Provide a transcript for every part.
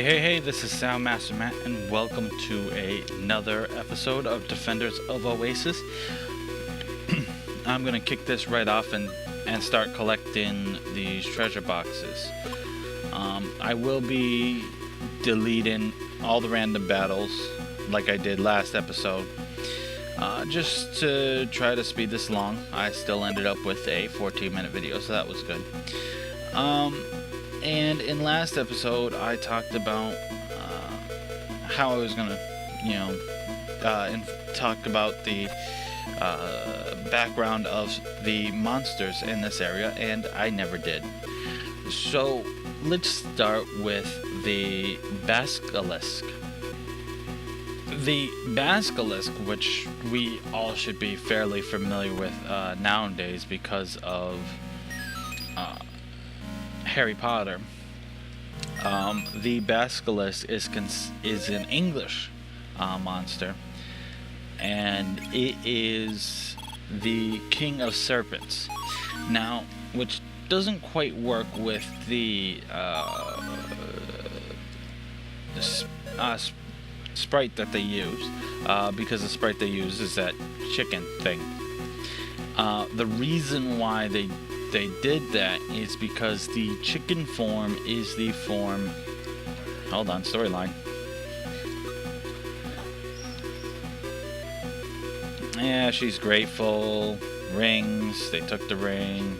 Hey, this is Soundmaster Matt, and welcome to another episode of Defenders of Oasis. I'm gonna kick this right off and start collecting these treasure boxes. I will be deleting all the random battles like I did last episode, just to try to speed this along. I still ended up with a 14-minute video, so that was good. And in last episode, I talked about how I was gonna, talk about the background of the monsters in this area, and I never did. So let's start with the basilisk. The basilisk, which we all should be fairly familiar with nowadays because of Harry Potter. The basilisk is an English monster, and it is the king of serpents. Now, which doesn't quite work with the sprite that they use, because the sprite they use is that chicken thing. The reason why they did that is because the chicken form is the form. Hold on, storyline. Yeah, she's grateful. Rings. They took the ring.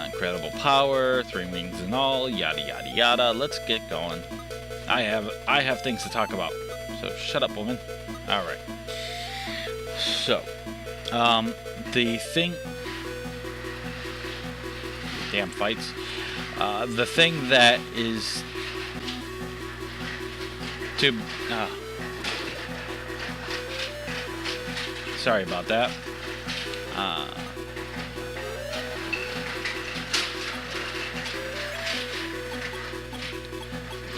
Incredible power. 3 rings and all. Yada yada yada. Let's get going. I have things to talk about. So shut up, woman. All right. So, the thing. Damn fights. The thing that is to sorry about that.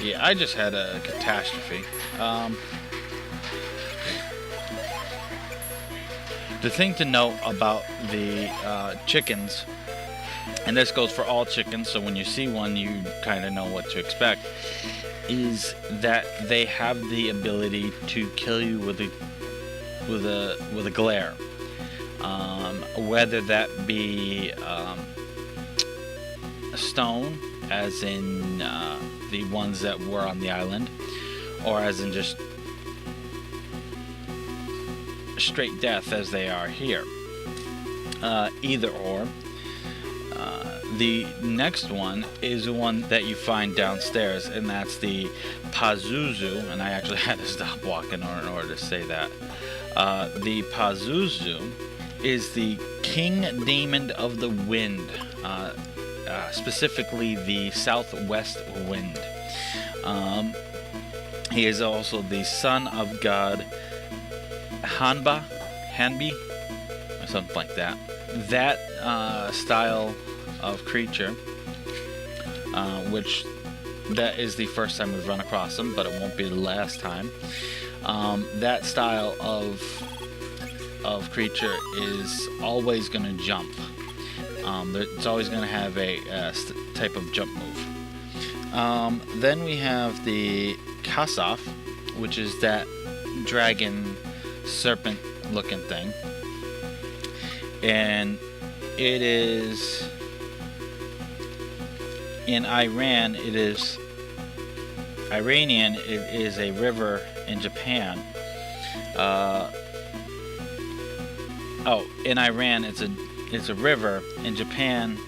Yeah, I just had a catastrophe. The thing to note about the chickens, and this goes for all chickens, so when you see one you kind of know what to expect, is that they have the ability to kill you with a glare, whether that be a stone, as in the ones that were on the island, or as in just straight death as they are here. Either or. The next one is the one that you find downstairs, and that's the Pazuzu, and I actually had to stop walking in order to say that. The Pazuzu is the king demon of the wind, specifically the southwest wind. He is also the son of god Hanbi, or something like that. That style of creature, which that is the first time we've run across them, but it won't be the last time. That style of creature is always going to jump. It's always going to have a type of jump move. Then we have the Kasaf, which is that dragon serpent looking thing, and it is in Iran. It is Iranian. It is a river in Japan. In Iran it's a river. In Japan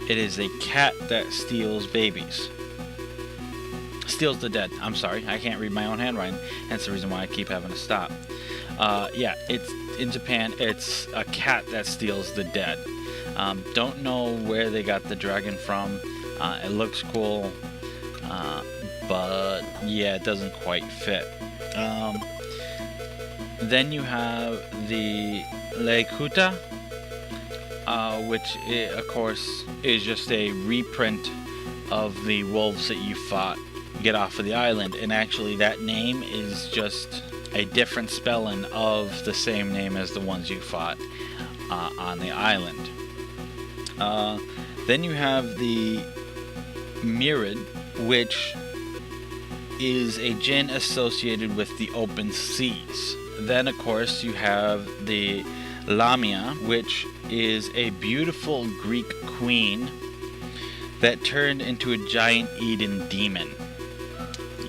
it is a cat that steals babies. Steals the dead. I'm sorry, I can't read my own handwriting. That's the reason why I keep having to stop. It's in Japan. It's a cat that steals the dead. Don't know where they got the dragon from. It looks cool, but yeah, it doesn't quite fit. Then you have the Lekuta, which of course is just a reprint of the wolves that you fought get off of the island, and actually that name is just a different spelling of the same name as the ones you fought on the island. Then you have the Mirid, which is a djinn associated with the open seas. Then, of course, you have the Lamia, which is a beautiful Greek queen that turned into a giant Eden demon.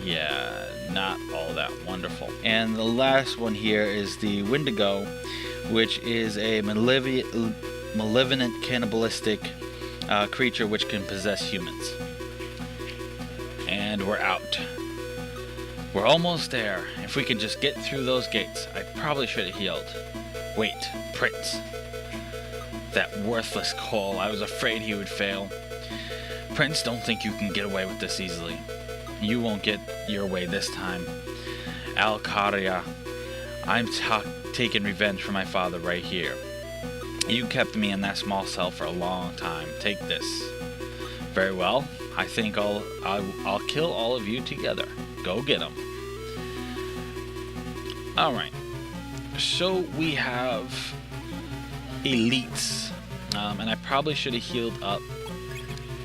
Yeah, not all that wonderful. And the last one here is the Wendigo, which is a malevolent cannibalistic creature which can possess humans. And we're out. We're almost there. If we could just get through those gates. I probably should have healed. Wait, Prince. That worthless Cole. I was afraid he would fail. Prince, don't think you can get away with this easily. You won't get your way this time. Al-Qaria, I'm taking revenge for my father right here. You kept me in that small cell for a long time. Take this. Very well. I think I'll kill all of you together. Go get them. Alright. So we have elites. And I probably should have healed up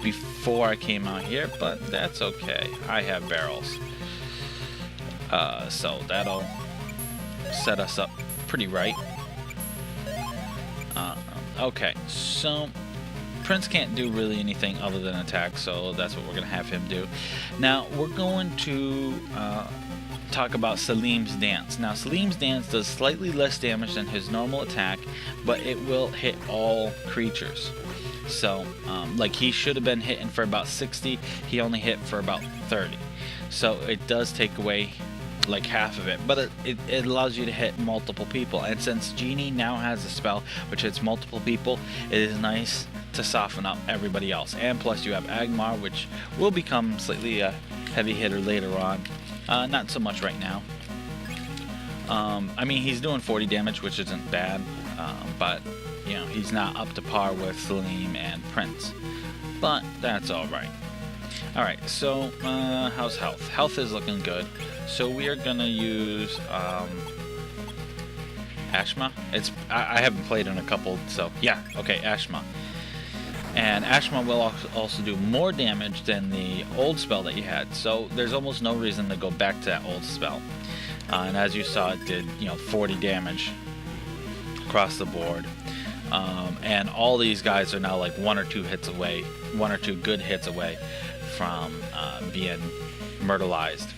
before I came out here, but that's okay. I have barrels. So that'll set us up pretty right. Okay, so Prince can't do really anything other than attack, so that's what we're going to have him do. Now, we're going to talk about Salim's Dance. Now, Salim's Dance does slightly less damage than his normal attack, but it will hit all creatures. So, like he should have been hitting for about 60, he only hit for about 30. So it does take away like half of it, but it allows you to hit multiple people. And since Genie now has a spell which hits multiple people, it is nice to soften up everybody else. And plus you have Agmar, which will become slightly a heavy hitter later on. Not so much right now. I mean, he's doing 40 damage, which isn't bad, but you know, he's not up to par with Salim and Prince, but that's alright. Alright, so how's health? Health is looking good. So we are gonna use Ashma. I haven't played in a couple, so yeah, okay, Ashma. And Ashma will also do more damage than the old spell that you had, so there's almost no reason to go back to that old spell. And as you saw, it did 40 damage across the board. And all these guys are now like one or two good hits away from being myrtleized.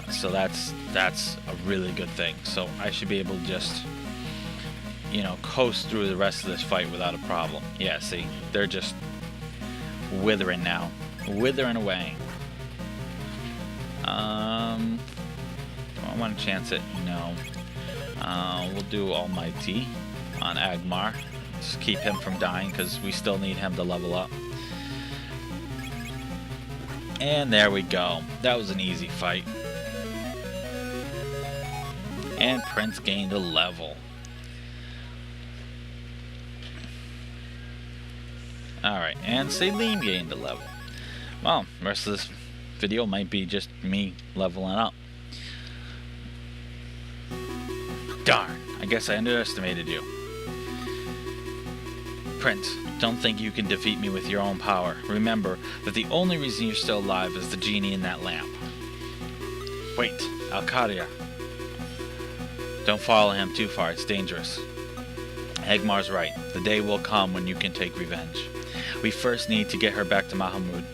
So that's a really good thing. So I should be able to just coast through the rest of this fight without a problem. Yeah, see, they're just withering now, withering away. Do I want to chance it? No. We'll do Almighty on Agmar. Just keep him from dying because we still need him to level up. And there we go. That was an easy fight. And Prince gained a level. Alright, and Salim gained a level. Well, the rest of this video might be just me leveling up. Darn, I guess I underestimated you. Prince, don't think you can defeat me with your own power. Remember that the only reason you're still alive is the genie in that lamp. Wait, Al-Qaria. Don't follow him too far, it's dangerous. Agmar's right. The day will come when you can take revenge. We first need to get her back to Mahmud.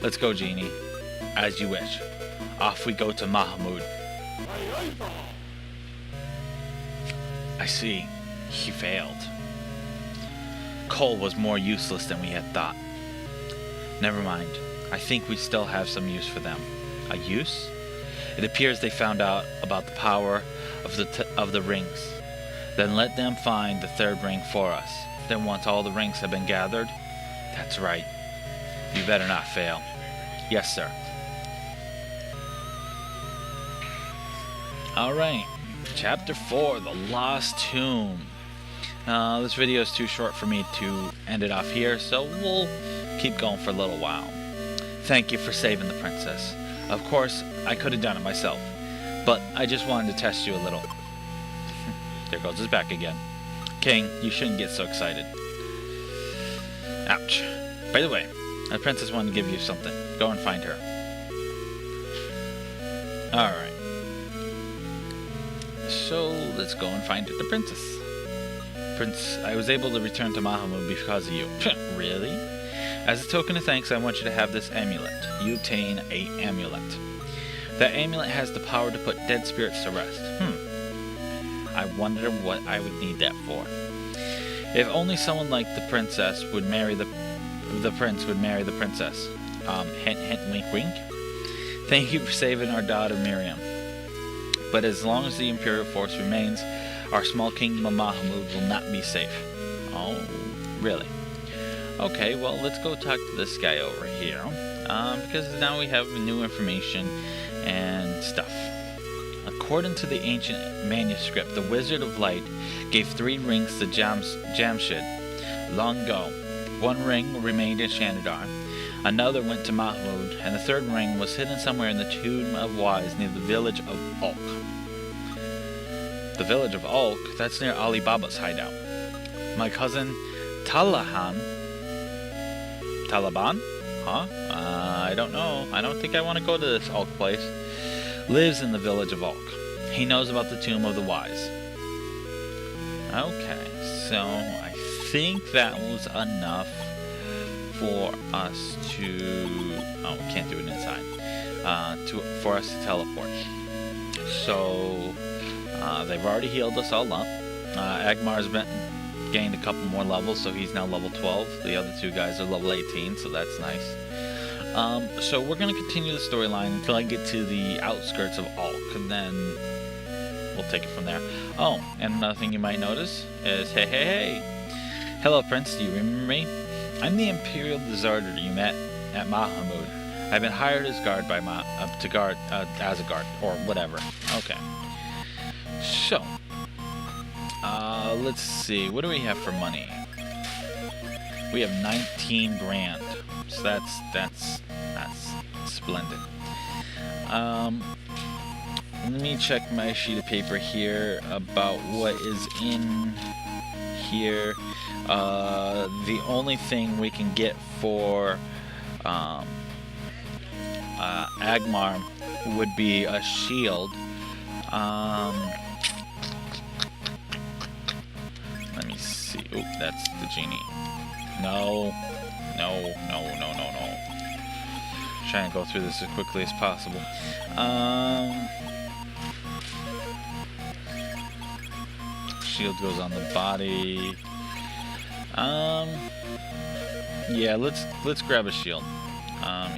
Let's go, Genie. As you wish. Off we go to Mahmud. I see. He failed. Cole was more useless than we had thought. Never mind. I think we still have some use for them. A use? It appears they found out about the power of the rings. Then let them find the third ring for us. Then once all the rings have been gathered, that's right. You better not fail. Yes, sir. Alright. Chapter 4, The Lost Tomb. This video is too short for me to end it off here, so we'll keep going for a little while. Thank you for saving the princess. Of course, I could have done it myself, but I just wanted to test you a little. There goes his back again. King, you shouldn't get so excited. Ouch. By the way, the princess wanted to give you something. Go and find her. Alright. So, let's go and find the princess. Prince, I was able to return to Mahamud because of you. Really? As a token of thanks, I want you to have this amulet. You obtain an amulet. That amulet has the power to put dead spirits to rest. I wonder what I would need that for. If only someone like the princess would marry the prince would marry the princess. Hint, hint, wink, wink. Thank you for saving our daughter Miriam. But as long as the Imperial force remains, our small kingdom of Mahamud will not be safe. Oh, really? Okay, well, let's go talk to this guy over here. Because now we have new information and stuff. According to the ancient manuscript, the Wizard of Light gave 3 rings to Jamseed long ago. 1 ring remained in Shanidar, another went to Mahmud, and the 3rd ring was hidden somewhere in the Tomb of Wise near the village of Ulk. The village of Ulk? That's near Ali Baba's hideout. My cousin Taliban? Huh? I don't know. I don't think I want to go to this Ulk place. Lives in the village of Ulk. He knows about the Tomb of the Wise. Okay, so I think that was enough for us to... Oh, we can't do it inside. For us to teleport. So, they've already healed us all up. Agmar's gained a couple more levels, so he's now level 12. The other 2 guys are level 18, so that's nice. So we're going to continue the storyline until I get to the outskirts of Ulk, and then we'll take it from there. Oh, and another thing you might notice is, hey. Hello, Prince, do you remember me? I'm the Imperial deserter you met at Mahamud. I've been hired as guard by as a guard, or whatever. Okay. So, let's see, what do we have for money? We have 19 grand. So that's splendid. Let me check my sheet of paper here about what is in here. The only thing we can get for Agmar would be a shield. Let me see. Oh, that's the genie. No. Try and go through this as quickly as possible. Shield goes on the body. Yeah, let's grab a shield.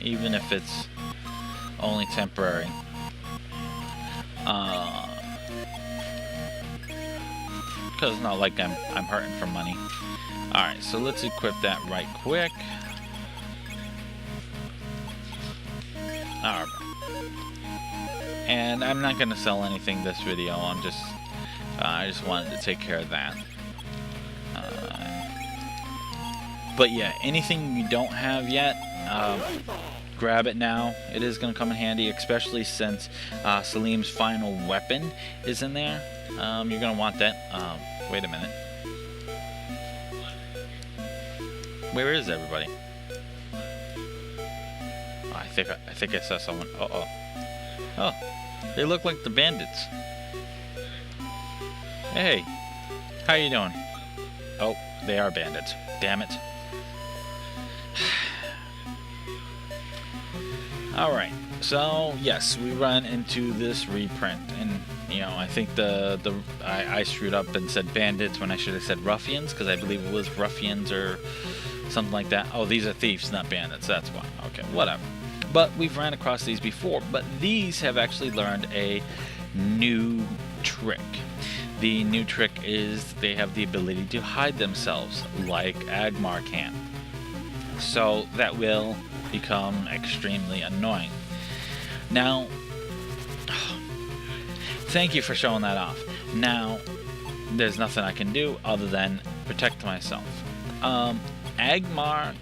Even if it's only temporary. Because it's not like I'm hurting for money. Alright, so let's equip that right quick. Alright. And I'm not going to sell anything this video. I just wanted to take care of that. But yeah, anything you don't have yet, grab it now. It is going to come in handy, especially since Salim's final weapon is in there. You're going to want that. Wait a minute. Where is everybody? Oh, I think I saw someone. Oh, they look like the bandits. Hey, how you doing? Oh, they are bandits. Damn it. Alright, so yes, we run into this reprint, and you know, I think I screwed up and said bandits when I should have said ruffians, because I believe it was ruffians or something like that. Oh, these are thieves, not bandits, that's why. Okay, whatever. But we've ran across these before, but these have actually learned a new trick. The new trick is they have the ability to hide themselves, like Agmar can. So that will become extremely annoying. Now, thank you for showing that off. Now, there's nothing I can do other than protect myself. Agmar,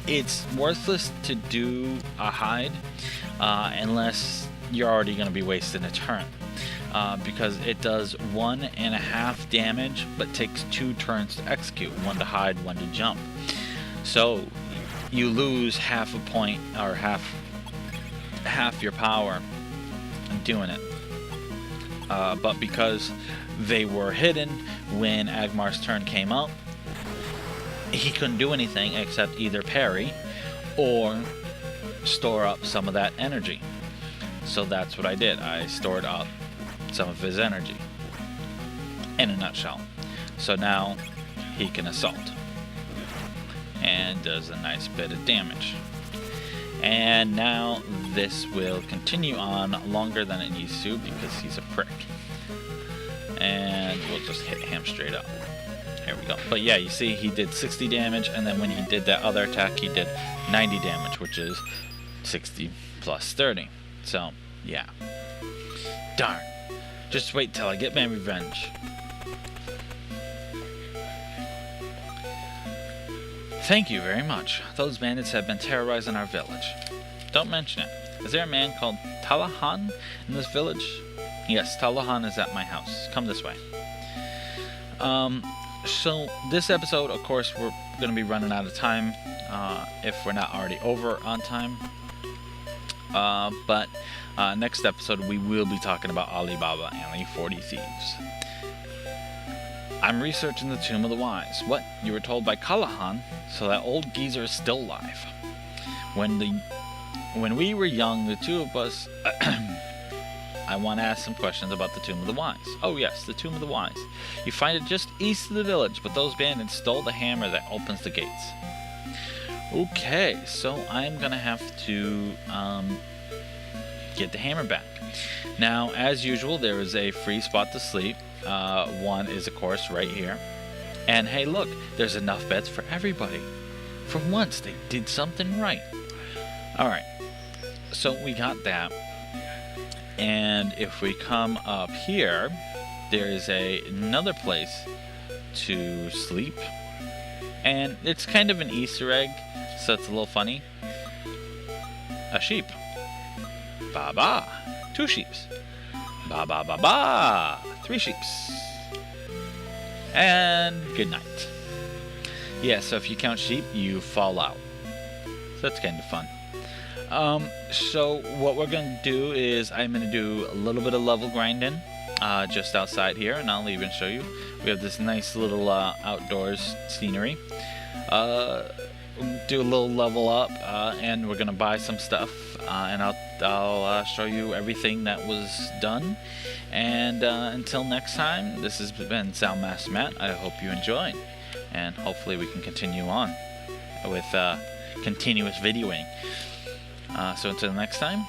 it's worthless to do a hide unless you're already going to be wasting a turn. Because it does 1.5 damage, but takes 2 turns to execute, 1 to hide, 1 to jump. So you lose half a point or half your power doing it. But because they were hidden when Agmar's turn came out, he couldn't do anything except either parry or store up some of that energy. So that's what I did. I stored up some of his energy in a nutshell. So now he can assault and does a nice bit of damage. And now this will continue on longer than it needs to because he's a prick. And we'll just hit him straight up. Here we go. But yeah, you see he did 60 damage, and then when he did that other attack he did 90 damage, which is 60 plus 30. So yeah. Darn. Just wait till I get my revenge. Thank you very much. Those bandits have been terrorizing our village. Don't mention it. Is there a man called Talahan in this village? Yes, Talahan is at my house. Come this way. So this episode, of course, we're going to be running out of time if we're not already over on time. But next episode, we will be talking about Alibaba and the 40 Thieves. I'm researching the Tomb of the Wise. What? You were told by Callahan, so that old geezer is still alive. When we were young, the two of us... I want to ask some questions about the Tomb of the Wise. Oh yes, the Tomb of the Wise. You find it just east of the village, but those bandits stole the hammer that opens the gates. Okay, so I'm going to have to get the hammer back. Now, as usual, there is a free spot to sleep. One is, of course, right here. And hey, look, there's enough beds for everybody. For once, they did something right. Alright, so we got that. And if we come up here, there is another place to sleep. And it's kind of an Easter egg, so it's a little funny. A sheep. Ba-ba. 2 sheeps. Ba-ba-ba-ba. 3 sheeps. And good night. Yeah, so if you count sheep, you fall out. So that's kind of fun. So what we're going to do is I'm going to do a little bit of level grinding just outside here, and I'll even show you. We have this nice little outdoors scenery. Do a little level up, and we're going to buy some stuff, and I'll show you everything that was done. And until next time, this has been Soundmaster Matt. I hope you enjoyed, and hopefully we can continue on with continuous videoing. So until next time,